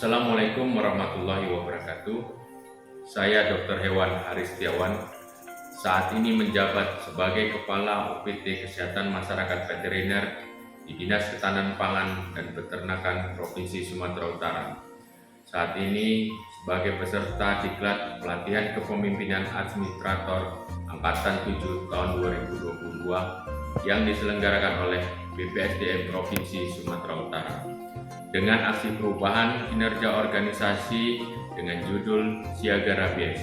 Assalamualaikum warahmatullahi wabarakatuh. Saya Dr. Hewan Haris Setiawan, saat ini menjabat sebagai Kepala UPT Kesehatan Masyarakat Veteriner di Dinas Ketahanan Pangan dan Peternakan Provinsi Sumatera Utara. Saat ini sebagai peserta diklat pelatihan kepemimpinan administrator Angkatan 7 tahun 2022 yang diselenggarakan oleh BPSDM Provinsi Sumatera Utara dengan aksi perubahan kinerja organisasi dengan judul Siaga Rabies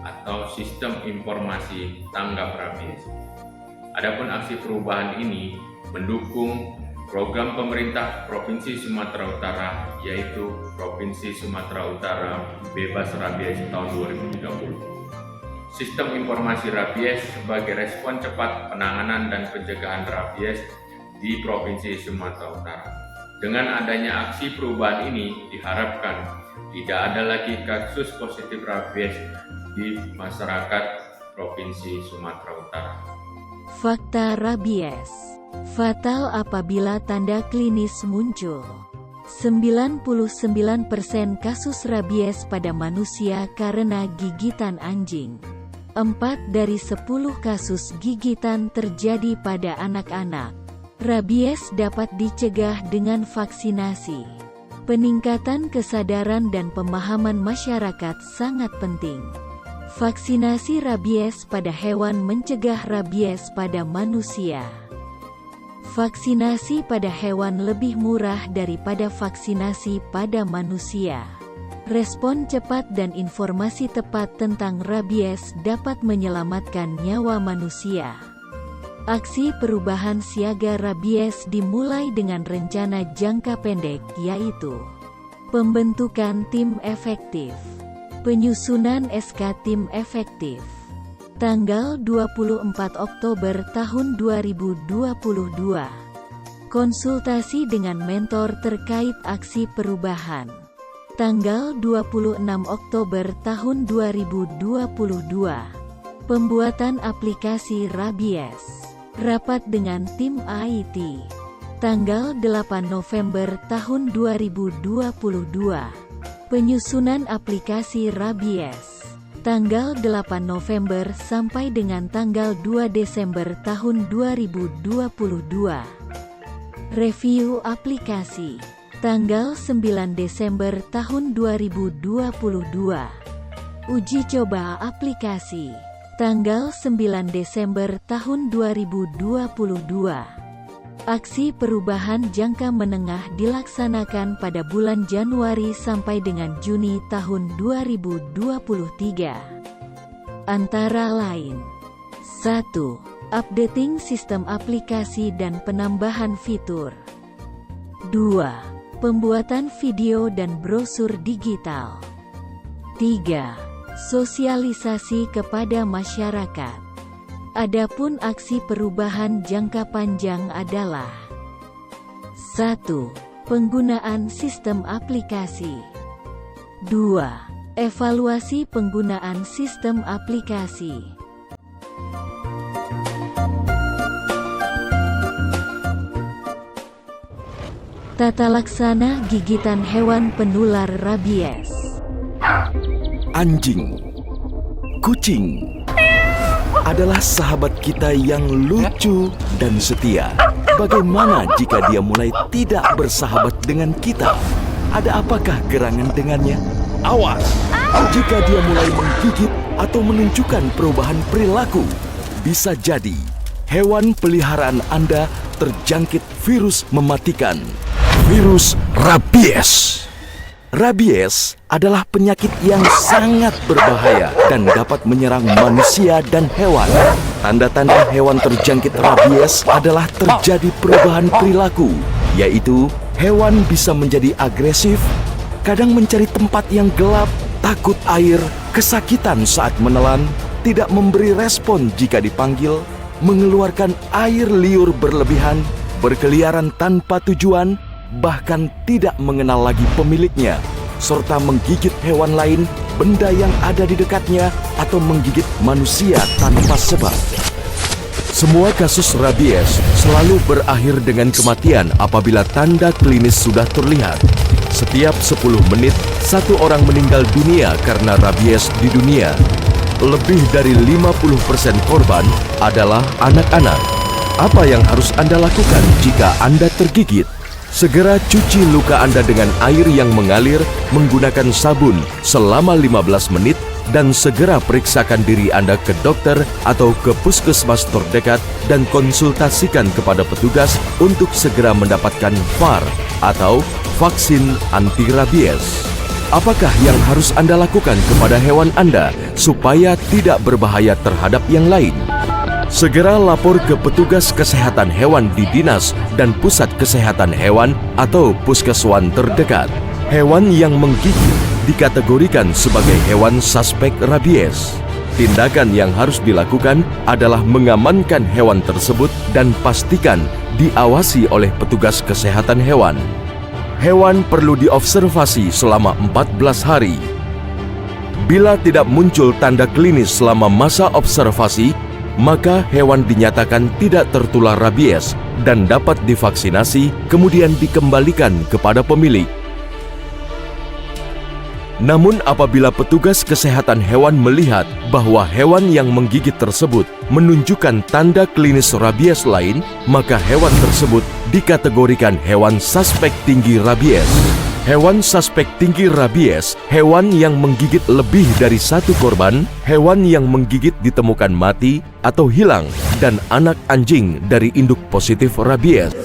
atau Sistem Informasi Tanggap Rabies. Adapun aksi perubahan ini mendukung program pemerintah Provinsi Sumatera Utara, yaitu Provinsi Sumatera Utara Bebas Rabies tahun 2030. Sistem informasi rabies sebagai respon cepat penanganan dan pencegahan rabies di Provinsi Sumatera Utara. Dengan adanya aksi perubahan ini diharapkan tidak ada lagi kasus positif rabies di masyarakat Provinsi Sumatera Utara. Fakta rabies fatal apabila tanda klinis muncul. 99% kasus rabies pada manusia karena gigitan anjing. 4 dari 10 kasus gigitan terjadi pada anak-anak. Rabies dapat dicegah dengan vaksinasi. Peningkatan kesadaran dan pemahaman masyarakat sangat penting. Vaksinasi rabies pada hewan mencegah rabies pada manusia. Vaksinasi pada hewan lebih murah daripada vaksinasi pada manusia. Respon cepat dan informasi tepat tentang rabies dapat menyelamatkan nyawa manusia. Aksi perubahan siaga rabies dimulai dengan rencana jangka pendek, yaitu pembentukan tim efektif, penyusunan SK tim efektif, tanggal 24 Oktober tahun 2022, konsultasi dengan mentor terkait aksi perubahan, tanggal 26 Oktober tahun 2022, pembuatan aplikasi rabies. Rapat dengan tim IT, tanggal 8 November tahun 2022. Penyusunan aplikasi rabies, tanggal 8 November sampai dengan tanggal 2 Desember tahun 2022. Review aplikasi, tanggal 9 Desember tahun 2022. Uji coba aplikasi, tanggal 9 Desember tahun 2022. Aksi perubahan jangka menengah dilaksanakan pada bulan Januari sampai dengan Juni tahun 2023. Antara lain: 1. Updating sistem aplikasi dan penambahan fitur. 2. Pembuatan video dan brosur digital. 3. Sosialisasi kepada masyarakat. Adapun aksi perubahan jangka panjang adalah: 1. Penggunaan sistem aplikasi. 2. Evaluasi penggunaan sistem aplikasi. Tata laksana gigitan hewan penular rabies. Anjing, kucing adalah sahabat kita yang lucu dan setia. Bagaimana jika dia mulai tidak bersahabat dengan kita? Ada apakah gerangan dengannya? Awas! Jika dia mulai menggigit atau menunjukkan perubahan perilaku, bisa jadi hewan peliharaan Anda terjangkit virus mematikan, virus rabies. Rabies adalah penyakit yang sangat berbahaya dan dapat menyerang manusia dan hewan. Tanda-tanda hewan terjangkit rabies adalah terjadi perubahan perilaku, yaitu hewan bisa menjadi agresif, kadang mencari tempat yang gelap, takut air, kesakitan saat menelan, tidak memberi respon jika dipanggil, mengeluarkan air liur berlebihan, berkeliaran tanpa tujuan, bahkan tidak mengenal lagi pemiliknya, serta menggigit hewan lain, benda yang ada di dekatnya, atau menggigit manusia tanpa sebab. Semua kasus rabies selalu berakhir dengan kematian apabila tanda klinis sudah terlihat. Setiap 10 menit, satu orang meninggal dunia karena rabies di dunia. Lebih dari 50% korban adalah anak-anak. Apa yang harus Anda lakukan jika Anda tergigit? Segera cuci luka Anda dengan air yang mengalir menggunakan sabun selama 15 menit dan segera periksakan diri Anda ke dokter atau ke puskesmas terdekat dan konsultasikan kepada petugas untuk segera mendapatkan VAR atau vaksin anti rabies. Apakah yang harus Anda lakukan kepada hewan Anda supaya tidak berbahaya terhadap yang lain? Segera lapor ke petugas kesehatan hewan di dinas dan pusat kesehatan hewan atau puskeswan terdekat. Hewan yang menggigit dikategorikan sebagai hewan suspek rabies. Tindakan yang harus dilakukan adalah mengamankan hewan tersebut dan pastikan diawasi oleh petugas kesehatan hewan. Hewan perlu diobservasi selama 14 hari. Bila tidak muncul tanda klinis selama masa observasi, maka hewan dinyatakan tidak tertular rabies dan dapat divaksinasi kemudian dikembalikan kepada pemilik. Namun apabila petugas kesehatan hewan melihat bahwa hewan yang menggigit tersebut menunjukkan tanda klinis rabies lain, maka hewan tersebut dikategorikan hewan suspek tinggi rabies. Hewan suspek tinggi rabies, hewan yang menggigit lebih dari satu korban, hewan yang menggigit ditemukan mati atau hilang, dan anak anjing dari induk positif rabies.